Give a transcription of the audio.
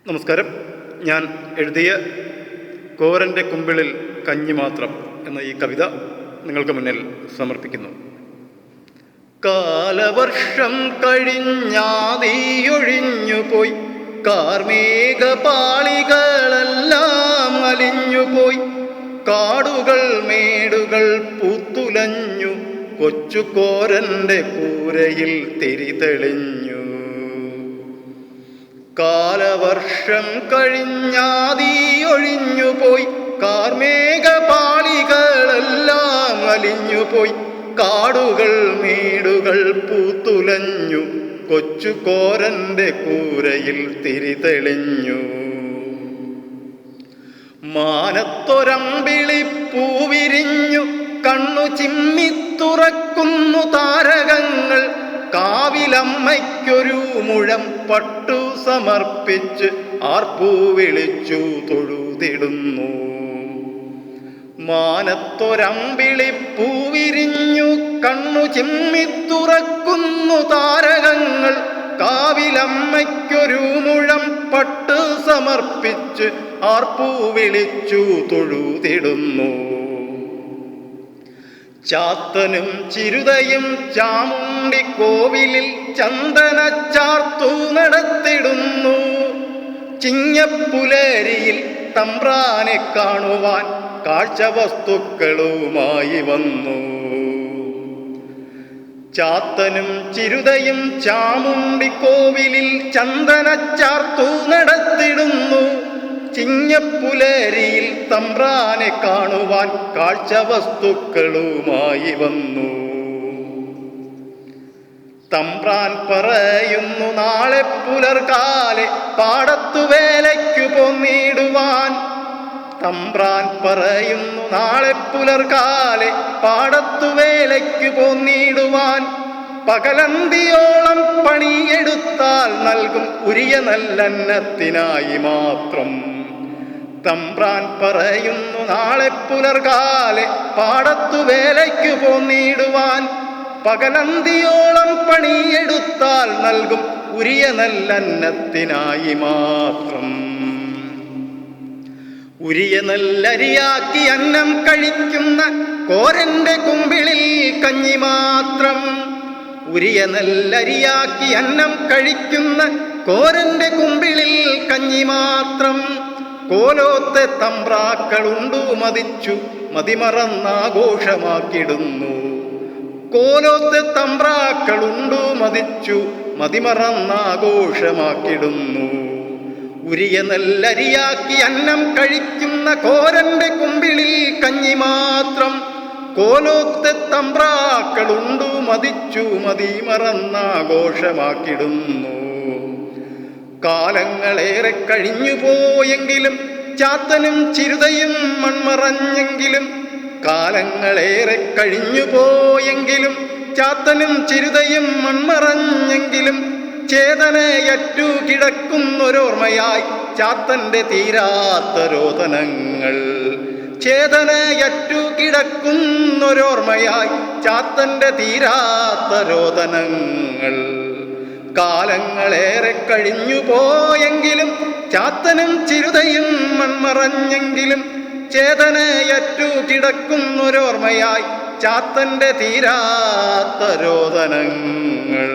നമസ്കാരം. ഞാൻ എഴുതിയ കോരൻ്റെ കുമ്പിളിൽ കഞ്ഞി മാത്രം എന്ന ഈ കവിത നിങ്ങൾക്ക് മുന്നിൽ സമർപ്പിക്കുന്നു. കാലവർഷം കഴിഞ്ഞാതിയൊഴിഞ്ഞുപോയി, കാർമേഘപാളികളെല്ലാം അലിഞ്ഞുപോയി, കാടുകൾ മേടുകൾ പൂത്തുലഞ്ഞു, കൊച്ചു കോരൻ്റെ കൂരയിൽ തിരിതെളിഞ്ഞു. കാലവർഷം കഴിഞ്ഞാതിയൊഴിഞ്ഞുപോയി, കാർമേഘപാളികളെല്ലാം അലിഞ്ഞുപോയി, കാടുകൾ മേടുകൾ പൂത്തുലഞ്ഞു, കൊച്ചു കോരൻ്റെ കൂരയിൽ തിരിതെളിഞ്ഞു. മാനത്തൊരമ്പിളി പൂവിരിഞ്ഞു, കണ്ണു ചിമ്മിത്തുറക്കുന്നു താരകങ്ങൾ, കാവിലമ്മയ്ക്കൊരു മുഴം പട്ടു സമർപ്പിച്ച് ആർപ്പൂ വിളിച്ചു തൊഴുതിടുന്നു. മാനത്തൊരമ്പിളി പൂവിരിഞ്ഞു, കണ്ണു ചിമ്മിത്തുറക്കുന്നു താരകങ്ങൾ, കാവിലമ്മയ്ക്കൊരു മുഴം പട്ടു സമർപ്പിച്ച് ആർപ്പൂ വിളിച്ചു തൊഴുതിടുന്നു. ചാത്തനും ചിരുതയും ചാമുണ്ടി കോവിലിൽ ചന്ദനച്ചാർത്തു നടത്തിടുന്നു. ചിങ്ങപ്പുലരിയിൽ തമ്പ്രാനെ കാണുവാൻ കാഴ്ചവസ്തുക്കളുമായി വന്നു. ചാത്തനും ചിരുതയും ചാമുണ്ടി കോവിലിൽ ചന്ദനച്ചാർത്തു നടത്തിടുന്നു. ചിങ്ങപ്പുലരിയിൽ തമ്പ്രാനെ കാണുവാൻ കാഴ്ചവസ്തുക്കളുമായി വന്നു. തമ്പ്രാൻ പറയുന്നു നാളെ പുലർകാലെ പാടത്തു വേലയ്ക്കു പോന്നിടുവാൻ. തമ്പ്രാൻ പറയുന്നു നാളെ പുലർകാലെ പാടത്തു വേലയ്ക്കു പോന്നിടുവാൻ. പകലന്തിയോളം പണിയെടുത്താൽ നൽകും ഉരിയ നല്ലന്നത്തിനായി മാത്രം. തമ്പ്രാൻ പറയുന്നു നാളെ പുലർകാലെ പാടത്തു വേലയ്ക്കു പോന്നിടുവാൻ. പകലന്തിയോളം പണിയെടുത്താൽ നൽകും ഉരിയ നല്ലന്നത്തിനായി മാത്രം. ഉരിയ നെല്ലരിയാക്കി അന്നം കഴിക്കുന്ന കോരൻ്റെ കുമ്പിളിൽ കഞ്ഞി മാത്രം. ഉരിയ നെല്ലരിയാക്കി അന്നം കഴിക്കുന്ന കോരൻ്റെ കുമ്പിളിൽ കഞ്ഞി മാത്രം. കോലോത്തെ തമ്പ്രാക്കളുണ്ടു മതിച്ചു മതിമറന്നാഘോഷമാക്കിടുന്നു. കോലോത്തെ തമ്പ്രാക്കളുണ്ടു മതിച്ചു മതിമറന്നാഘോഷമാക്കിടുന്നു. ഉരിയ നെല്ലരിയാക്കി അന്നം കഴിക്കുന്ന കോരൻ്റെ കുമ്പിളിൽ കഞ്ഞി മാത്രം. കോലോത്തെ തമ്പ്രാക്കളുണ്ടു മതിച്ചു മതിമറന്നാഘോഷമാക്കിടുന്നു. കാലങ്ങളേറെ കഴിഞ്ഞു പോയെങ്കിലും ചാത്തനും ചിരുതയും മൺമറഞ്ഞെങ്കിലും. കാലങ്ങളേറെ കഴിഞ്ഞു പോയെങ്കിലും ചാത്തനും ചിരുതയും മൺമറഞ്ഞെങ്കിലും. ചേതനയറ്റു കിടക്കുന്നൊരോർമ്മയായി ചാത്തൻ്റെ തീരാത്ത രോദനങ്ങൾ. ചേതനയറ്റു കിടക്കുന്നൊരോർമ്മയായി ചാത്തൻ്റെ തീരാത്ത രോദനങ്ങൾ. കാലങ്ങളേറെ കഴിഞ്ഞു പോയെങ്കിലും ചാത്തനും ചിരുതയും മൺമറഞ്ഞെങ്കിലും. ചേതനയറ്റു കിടക്കുന്നൊരോർമ്മയായി ചാത്തൻ്റെ തീരാത്ത രോദനങ്ങൾ.